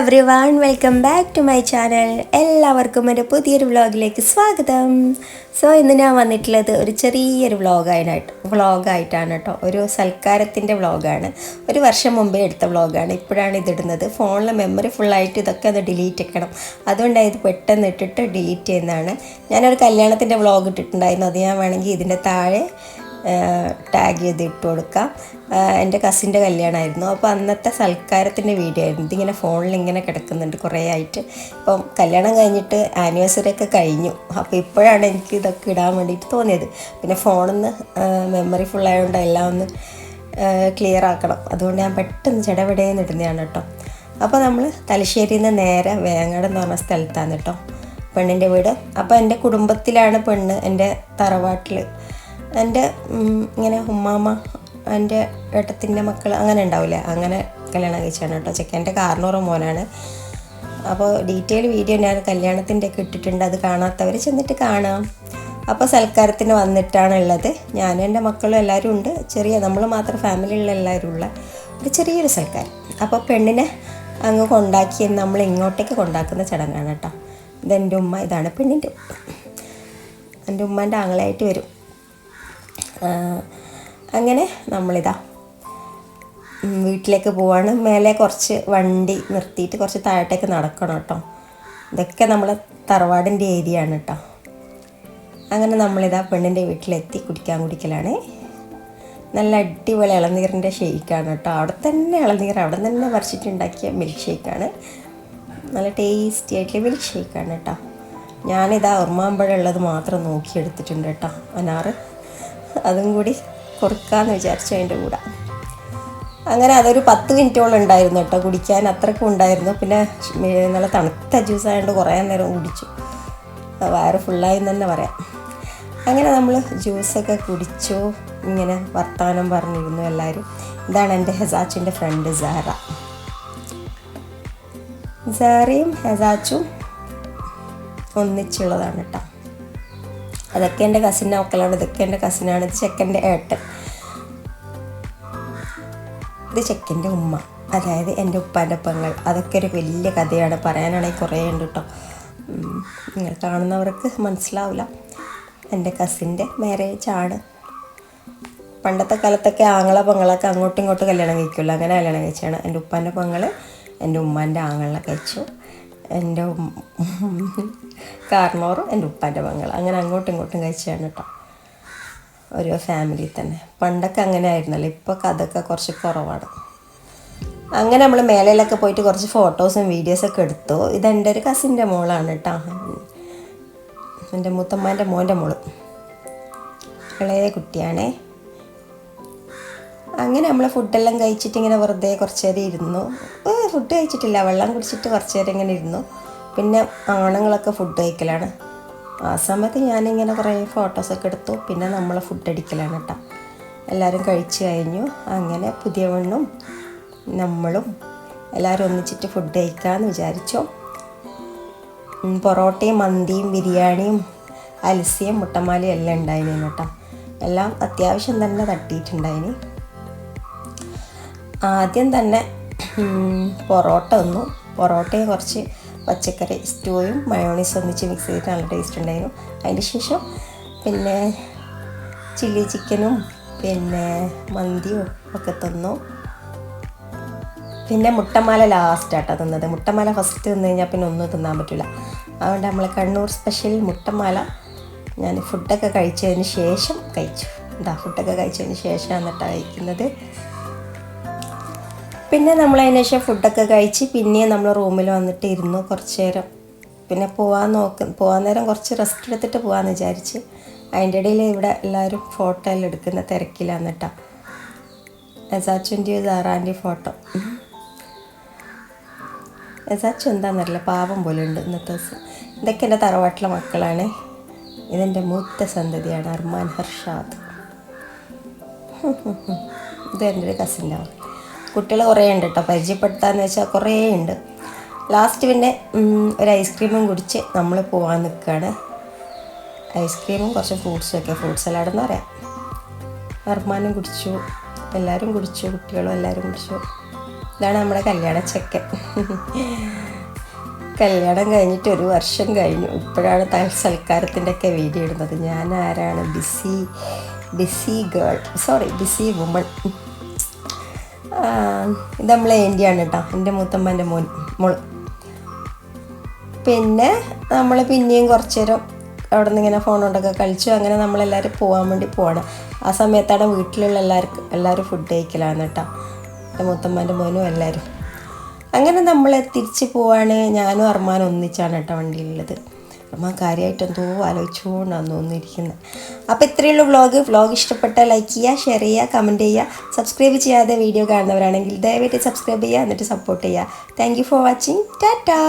Everyone, welcome back to my channel. എല്ലാവർക്കും എൻ്റെ പുതിയൊരു വ്ളോഗിലേക്ക് സ്വാഗതം. ഇന്ന് ഞാൻ വന്നിട്ടുള്ളത് ഒരു ചെറിയൊരു വ്ളോഗായിട്ടാണ് കേട്ടോ. ഒരു സൽക്കാരത്തിൻ്റെ വ്ളോഗാണ്. ഒരു വർഷം മുമ്പേ എടുത്ത വ്ളോഗാണ്. ഇപ്പോഴാണ് ഇതിടുന്നത്. ഫോണിലെ മെമ്മറി ഫുള്ളായിട്ട് ഇതൊക്കെ ഒന്ന് ഡിലീറ്റ് ആക്കണം. അതുകൊണ്ടാണ് ഇത് പെട്ടെന്ന് ഇട്ടിട്ട് ഡിലീറ്റ് ചെയ്യുന്നതാണ്. ഞാനൊരു കല്യാണത്തിൻ്റെ വ്ളോഗ് ഇട്ടിട്ടുണ്ടായിരുന്നു. അത് ഞാൻ വേണമെങ്കിൽ ഇതിൻ്റെ താഴെ ടാഗ് ചെയ്ത് ഇട്ട് കൊടുക്കാം. എൻ്റെ കസിൻ്റെ കല്യാണമായിരുന്നു. അപ്പോൾ അന്നത്തെ സൽക്കാരത്തിൻ്റെ വീഡിയോ ആയിരുന്നു. ഇതിങ്ങനെ ഫോണിൽ ഇങ്ങനെ കിടക്കുന്നുണ്ട് കുറേ ആയിട്ട്. ഇപ്പം കല്യാണം കഴിഞ്ഞിട്ട് ആനിവേഴ്സറി ഒക്കെ കഴിഞ്ഞു. അപ്പോൾ ഇപ്പോഴാണ് എനിക്ക് ഇതൊക്കെ ഇടാൻ വേണ്ടിയിട്ട് തോന്നിയത്. പിന്നെ ഫോണിൽ നിന്ന് മെമ്മറി ഫുള്ളായതുകൊണ്ട് എല്ലാം ഒന്ന് ക്ലിയർ ആക്കണം. അതുകൊണ്ട് ഞാൻ പെട്ടെന്ന് ചെടപെടേന്ന് ഇടുന്നതാണ് കേട്ടോ. അപ്പോൾ നമ്മൾ തലശ്ശേരിയിൽ നിന്ന് നേരെ വേങ്ങാട് എന്ന് പറഞ്ഞ സ്ഥലത്താണ് കേട്ടോ പെണ്ണിൻ്റെ വീട്. അപ്പോൾ എൻ്റെ കുടുംബത്തിലാണ് പെണ്ണ്. എൻ്റെ തറവാട്ടിൽ എൻ്റെ ഇങ്ങനെ ഉമ്മാമ്മ, എൻ്റെ ഏട്ടത്തിൻ്റെ മക്കൾ അങ്ങനെ ഉണ്ടാവില്ലേ, അങ്ങനെ കല്യാണം കഴിച്ചാണ് കേട്ടോ. ചെക്കൻ്റെ കാർന്നൂറ് മോനാണ്. അപ്പോൾ ഡീറ്റെയിൽ വീഡിയോ ഞാൻ കല്യാണത്തിൻ്റെ ഒക്കെ ഇട്ടിട്ടുണ്ട്. അത് കാണാത്തവർ ചെന്നിട്ട് കാണാം. അപ്പോൾ സൽക്കാരത്തിന് വന്നിട്ടാണുള്ളത്. ഞാനും എൻ്റെ മക്കളും എല്ലാവരും ഉണ്ട്. നമ്മൾ മാത്രം ഫാമിലിയുള്ള എല്ലാവരും ഉള്ള ഒരു ചെറിയൊരു സൽക്കാരം. അപ്പോൾ പെണ്ണിനെ അങ്ങ് കൊണ്ടാക്കി നമ്മൾ ഇങ്ങോട്ടേക്ക് കൊണ്ടാക്കുന്ന ചടങ്ങാണ് കേട്ടോ. ഇതെൻ്റെ ഉമ്മ, ഇതാണ് പെണ്ണിൻ്റെ. എൻ്റെ ഉമ്മൻ്റെ ആങ്ങളായിട്ട് വരും. അങ്ങനെ നമ്മളിതാ വീട്ടിലേക്ക് പോവാണ്. മേലെ കുറച്ച് വണ്ടി നിർത്തിയിട്ട് കുറച്ച് താഴോട്ടേക്ക് നടക്കണം കേട്ടോ. ഇതൊക്കെ നമ്മളെ തറവാടിൻ്റെ ഏരിയ ആണ് കേട്ടോ. അങ്ങനെ നമ്മളിതാ പെണ്ണിൻ്റെ വീട്ടിലെത്തി കുടിക്കലാണ്. നല്ല അടിപൊളി ഇളനീറിൻ്റെ ഷേക്കാണ് കേട്ടോ. അവിടെ തന്നെ ഇളനീർ അവിടെ തന്നെ പറിച്ചിട്ടുണ്ടാക്കിയ മിൽക്ക് ഷേക്കാണ്. നല്ല ടേസ്റ്റി ആയിട്ടുള്ള മിൽക്ക് ഷേക്കാണ് കേട്ടോ. ഞാനിതാ ഉറുമാമ്പഴമുള്ളത് മാത്രം നോക്കിയെടുത്തിട്ടുണ്ട് കേട്ടോ. അനാറ് അതും കൂടി കുറുക്കാമെന്ന് വിചാരിച്ചു അതിൻ്റെ കൂടെ. അങ്ങനെ അതൊരു 10 മിനിറ്റോളം ഉണ്ടായിരുന്നു കേട്ടോ കുടിക്കാൻ. അത്രയ്ക്കും ഉണ്ടായിരുന്നു. പിന്നെ നല്ല തണുത്ത ജ്യൂസായതുകൊണ്ട് കുറേ നേരം കുടിച്ചു. വയറ് ഫുള്ളായി തന്നെ പറയാം. അങ്ങനെ നമ്മൾ ജ്യൂസൊക്കെ കുടിച്ചു. ഇങ്ങനെ വർത്തമാനം പറഞ്ഞിരുന്നു എല്ലാവരും. ഇതാണ് എൻ്റെ ഹെസാച്ചിൻ്റെ ഫ്രണ്ട് സാറയും ഹെസാച്ചും ഒന്നിച്ചുള്ളതാണ് കേട്ടോ. അതൊക്കെ എൻ്റെ കസിൻ്റെ മക്കളാണ്. ഇതൊക്കെ എൻ്റെ കസിനാണ്. ഇത് ചെക്കൻ്റെ ഏട്ടൻ, ഇത് ചെക്കൻ്റെ ഉമ്മ, അതായത് എൻ്റെ ഉപ്പാൻ്റെ പെങ്ങൾ. അതൊക്കെ ഒരു വലിയ കഥയാണ്. പറയാനാണെങ്കിൽ കുറേ ഉണ്ട് കേട്ടോ. നിങ്ങൾ കാണുന്നവർക്ക് മനസ്സിലാവില്ല. എൻ്റെ കസിൻ്റെ മാരേജാണ്. പണ്ടത്തെ കാലത്തൊക്കെ പെങ്ങളൊക്കെ അങ്ങോട്ടും ഇങ്ങോട്ടും കല്യാണം കഴിക്കുമല്ലോ, അങ്ങനെ കല്യാണം കഴിച്ചാണ്. എൻ്റെ ഉപ്പാൻ്റെ പെങ്ങൾ എൻ്റെ ഉമ്മാൻ്റെ ആങ്ങളെ കഴിച്ചു. എൻ്റെ കാർന്നോറും എൻ്റെ ഉപ്പാൻ്റെ പെങ്ങൾ, അങ്ങനെ അങ്ങോട്ടും ഇങ്ങോട്ടും കഴിച്ചാണ് കേട്ടോ. ഓരോ ഫാമിലി തന്നെ. പണ്ടൊക്കെ അങ്ങനെ ആയിരുന്നല്ലോ. ഇപ്പോൾ അതൊക്കെ കുറച്ച് കുറവാണ്. അങ്ങനെ നമ്മൾ മേലയിലൊക്കെ പോയിട്ട് കുറച്ച് ഫോട്ടോസും വീഡിയോസൊക്കെ എടുത്തു. ഇതെൻ്റെ ഒരു കസിൻ്റെ മോളാണ് കേട്ടോ. എൻ്റെ മുത്തമ്മാൻ്റെ മോൻ്റെ മോള്, ഇളയ കുട്ടിയാണേ. അങ്ങനെ നമ്മൾ ഫുഡെല്ലാം കഴിച്ചിട്ട് ഇങ്ങനെ വെറുതെ കുറച്ച് നേരം ഇരുന്നു. ഫുഡ് കഴിച്ചിട്ടില്ല, വെള്ളം കുടിച്ചിട്ട് കുറച്ച് നേരം ഇങ്ങനെ ഇരുന്നു. പിന്നെ ആണുങ്ങളൊക്കെ ഫുഡ് കഴിക്കലാണ്. ആ സമയത്ത് ഞാനിങ്ങനെ കുറേ ഫോട്ടോസൊക്കെ എടുത്തു. പിന്നെ നമ്മൾ ഫുഡ് അടിക്കലാണ് കേട്ടോ. എല്ലാവരും കഴിച്ച് കഴിഞ്ഞു. അങ്ങനെ പുതിയ പെണ്ണും നമ്മളും എല്ലാവരും ഒന്നിച്ചിട്ട് ഫുഡ് കഴിക്കാമെന്ന് വിചാരിച്ചു. പൊറോട്ടയും മന്തിയും ബിരിയാണിയും അൽസിയും മുട്ടമാലയും എല്ലാം ഉണ്ടായിരുന്നു കേട്ടോ. എല്ലാം അത്യാവശ്യം തന്നെ തട്ടിയിട്ടുണ്ടായിന്. ആദ്യം തന്നെ പൊറോട്ട തന്നു. പൊറോട്ടയും കുറച്ച് പച്ചക്കറി സ്റ്റൂയും മയോണീസ് ഒന്നിച്ച് മിക്സ് ചെയ്തിട്ട് നല്ല ടേസ്റ്റ് ഉണ്ടായിരുന്നു. അതിന് ശേഷം പിന്നെ ചില്ലി ചിക്കനും പിന്നെ മന്തിയും ഒക്കെ തന്നു. പിന്നെ മുട്ടമാല ലാസ്റ്റാട്ടോ തിന്നത്. മുട്ടമാല ഫസ്റ്റ് തിന്നു കഴിഞ്ഞാൽ പിന്നെ ഒന്നും തിന്നാൻ പറ്റില്ല. അതുകൊണ്ട് നമ്മൾ കണ്ണൂർ സ്പെഷ്യൽ മുട്ടമാല ഞാൻ ഫുഡൊക്കെ കഴിച്ചതിന് ശേഷം കഴിച്ചു. ഫുഡൊക്കെ കഴിച്ചതിന് ശേഷം എന്നിട്ടാണ് കഴിക്കുന്നത്. പിന്നെ നമ്മൾ അതിന് ശേഷം ഫുഡൊക്കെ കഴിച്ച് പിന്നെയും നമ്മൾ റൂമിൽ വന്നിട്ട് ഇരുന്നു കുറച്ച് നേരം. പിന്നെ പോകാൻ നേരം കുറച്ച് റെസ്റ്റ് എടുത്തിട്ട് പോകാമെന്ന് വിചാരിച്ച്. അതിൻ്റെ ഇടയിൽ ഇവിടെ എല്ലാവരും ഫോട്ടോ എല്ലാം എടുക്കുന്ന തിരക്കിലാണ് കേട്ടോ. എസാച്ചുൻ്റെയും സാറാൻ്റെയും ഫോട്ടോ. എസാച്ചു എന്താണെന്നറിയില്ല, പാവം പോലെ ഉണ്ട് ഇന്നത്തെ ദിവസം. ഇതൊക്കെ എൻ്റെ തറവാട്ടിലെ മക്കളാണ്. ഇതെൻ്റെ മൂത്ത സന്തതിയാണ്, അർമാൻ ഹർഷാദ്. ഇത് എൻ്റെ ഒരു കസിൻ്റെ അവൻ. കുട്ടികൾ കുറേ ഉണ്ട് കേട്ടോ. പരിചയപ്പെടുത്താമെന്ന് വെച്ചാൽ കുറേ ഉണ്ട്. ലാസ്റ്റ് പിന്നെ ഒരു ഐസ്ക്രീമും കുടിച്ച് നമ്മൾ പോകാൻ നിൽക്കുകയാണ്. ഐസ്ക്രീമും കുറച്ച് ഫ്രൂട്ട്സും ഫ്രൂട്ട് സലാഡെന്ന് പറയാം. അർമാനും കുടിച്ചു, എല്ലാവരും കുടിച്ചു, കുട്ടികളും എല്ലാവരും കുടിച്ചു. ഇതാണ് നമ്മുടെ കല്യാണ ചെക്കൻ. കല്യാണം കഴിഞ്ഞിട്ട് 1 വർഷം കഴിഞ്ഞു. ഇപ്പോഴാണ് സൽക്കാരത്തിൻ്റെ ഒക്കെ വീഡിയോ ഇടുന്നത്. ഞാൻ ആരാണ്? Busy girl, sorry busy woman. ഇത് നമ്മളെ ഏൻ്റിയാണ് കേട്ടോ, എൻ്റെ മൂത്തമ്മൻ്റെ മോള്. പിന്നെ നമ്മൾ പിന്നെയും കുറച്ച് നേരം അവിടെ നിന്ന് ഇങ്ങനെ ഫോൺ കൊണ്ടൊക്കെ കളിച്ചു. അങ്ങനെ നമ്മളെല്ലാവരും പോകാൻ വേണ്ടി പോകണം. ആ സമയത്താണ് വീട്ടിലുള്ള എല്ലാവരും ഫുഡ് കഴിക്കലാണ് കേട്ടോ, എൻ്റെ മൂത്തമ്മൻ്റെ മോനും എല്ലാവരും. അങ്ങനെ നമ്മൾ തിരിച്ച് പോവാണ്. ഞാനും അർമാനും ഒന്നിച്ചാണ് കേട്ടോ വണ്ടിയിലുള്ളത്. അർമാൻ കാര്യമായിട്ട് എന്തോ ആലോചിച്ചുകൊണ്ടാണ് തോന്നിയിരിക്കുന്നത്. അപ്പോൾ ഇത്രയുള്ള വ്ളോഗ് ഇഷ്ടപ്പെട്ടാൽ ലൈക്ക് ചെയ്യുക, ഷെയർ ചെയ്യുക, കമൻറ്റ് ചെയ്യുക. സബ്സ്ക്രൈബ് ചെയ്യാതെ വീഡിയോ കാണുന്നവരാണെങ്കിൽ ദയവായിട്ട് സബ്സ്ക്രൈബ് ചെയ്യുക, എന്നിട്ട് സപ്പോർട്ട് ചെയ്യുക. Thank you for watching. Tata.